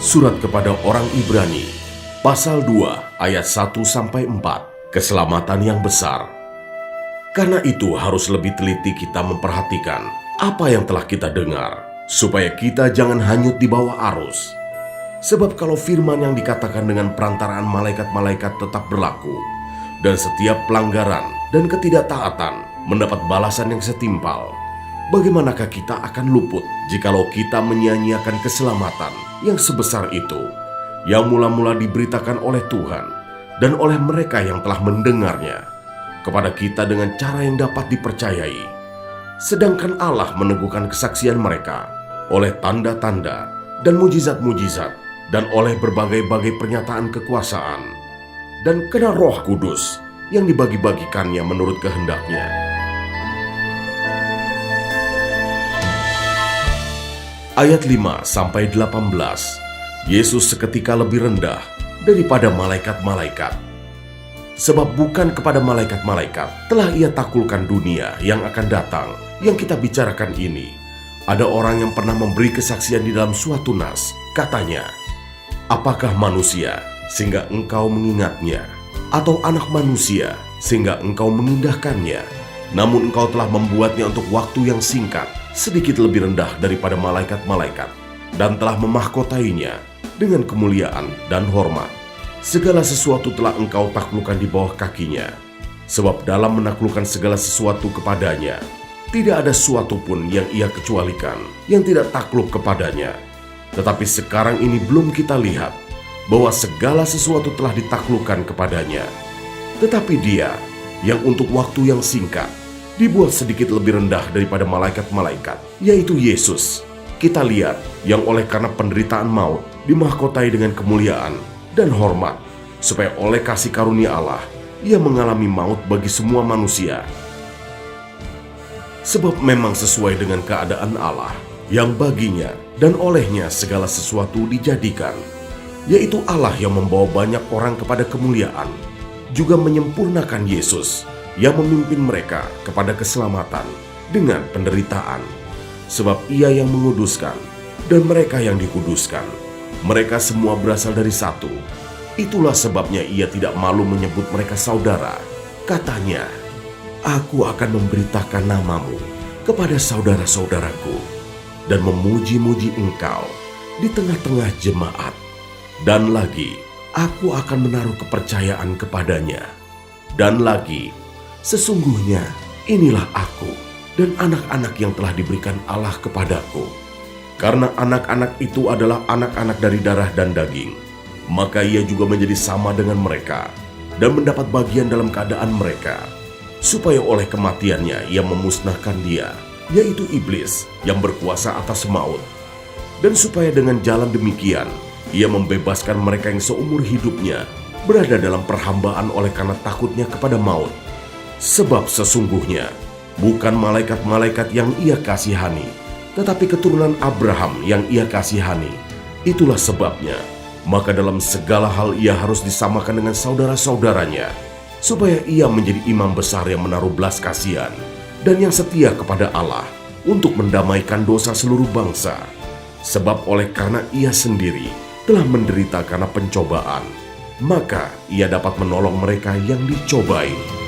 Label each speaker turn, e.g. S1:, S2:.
S1: Surat kepada orang Ibrani, pasal 2 ayat 1-4, keselamatan yang besar. Karena itu harus lebih teliti kita memperhatikan apa yang telah kita dengar, supaya kita jangan hanyut di bawah arus. Sebab kalau firman yang dikatakan dengan perantaraan malaikat-malaikat tetap berlaku, dan setiap pelanggaran dan ketidaktaatan mendapat balasan yang setimpal, bagaimanakah kita akan luput jikalau kita menyia-nyiakan keselamatan yang sebesar itu, yang mula-mula diberitakan oleh Tuhan dan oleh mereka yang telah mendengarnya kepada kita dengan cara yang dapat dipercayai, sedangkan Allah meneguhkan kesaksian mereka oleh tanda-tanda dan mujizat-mujizat dan oleh berbagai-bagai pernyataan kekuasaan, dan kena Roh Kudus yang dibagi-bagikannya menurut kehendaknya. Ayat 5-18, Yesus seketika lebih rendah daripada malaikat-malaikat. Sebab bukan kepada malaikat-malaikat telah ia taklukkan dunia yang akan datang. Yang kita bicarakan ini, ada orang yang pernah memberi kesaksian di dalam suatu nas. Katanya, apakah manusia sehingga engkau mengingatnya, atau anak manusia sehingga engkau mengindahkannya? Namun engkau telah membuatnya untuk waktu yang singkat, sedikit lebih rendah daripada malaikat-malaikat, dan telah memahkotainya dengan kemuliaan dan hormat. Segala sesuatu telah engkau taklukkan di bawah kakinya. Sebab dalam menaklukkan segala sesuatu kepadanya, tidak ada sesuatu pun yang ia kecualikan, yang tidak takluk kepadanya. Tetapi sekarang ini belum kita lihat bahwa segala sesuatu telah ditaklukkan kepadanya. Tetapi dia yang untuk waktu yang singkat dibuat sedikit lebih rendah daripada malaikat-malaikat, yaitu Yesus. Kita lihat yang oleh karena penderitaan maut dimahkotai dengan kemuliaan dan hormat, supaya oleh kasih karunia Allah ia mengalami maut bagi semua manusia. Sebab memang sesuai dengan keadaan Allah, yang baginya dan olehnya segala sesuatu dijadikan, yaitu Allah yang membawa banyak orang kepada kemuliaan, juga menyempurnakan Yesus yang memimpin mereka kepada keselamatan dengan penderitaan. Sebab ia yang menguduskan dan mereka yang dikuduskan, mereka semua berasal dari satu. Itulah sebabnya ia tidak malu menyebut mereka saudara. Katanya, aku akan memberitakan namamu kepada saudara-saudaraku dan memuji-muji engkau di tengah-tengah jemaat. Dan lagi, aku akan menaruh kepercayaan kepadanya. Dan lagi, sesungguhnya inilah aku dan anak-anak yang telah diberikan Allah kepadaku. Karena anak-anak itu adalah anak-anak dari darah dan daging, maka ia juga menjadi sama dengan mereka dan mendapat bagian dalam keadaan mereka, supaya oleh kematiannya ia memusnahkan dia, yaitu iblis yang berkuasa atas maut, dan supaya dengan jalan demikian ia membebaskan mereka yang seumur hidupnya berada dalam perhambaan oleh karena takutnya kepada maut. Sebab sesungguhnya bukan malaikat-malaikat yang ia kasihani, tetapi keturunan Abraham yang ia kasihani. Itulah sebabnya, maka dalam segala hal ia harus disamakan dengan saudara-saudaranya, supaya ia menjadi imam besar yang menaruh belas kasihan dan yang setia kepada Allah untuk mendamaikan dosa seluruh bangsa. Sebab oleh karena ia sendiri telah menderita karena pencobaan, maka ia dapat menolong mereka yang dicobai.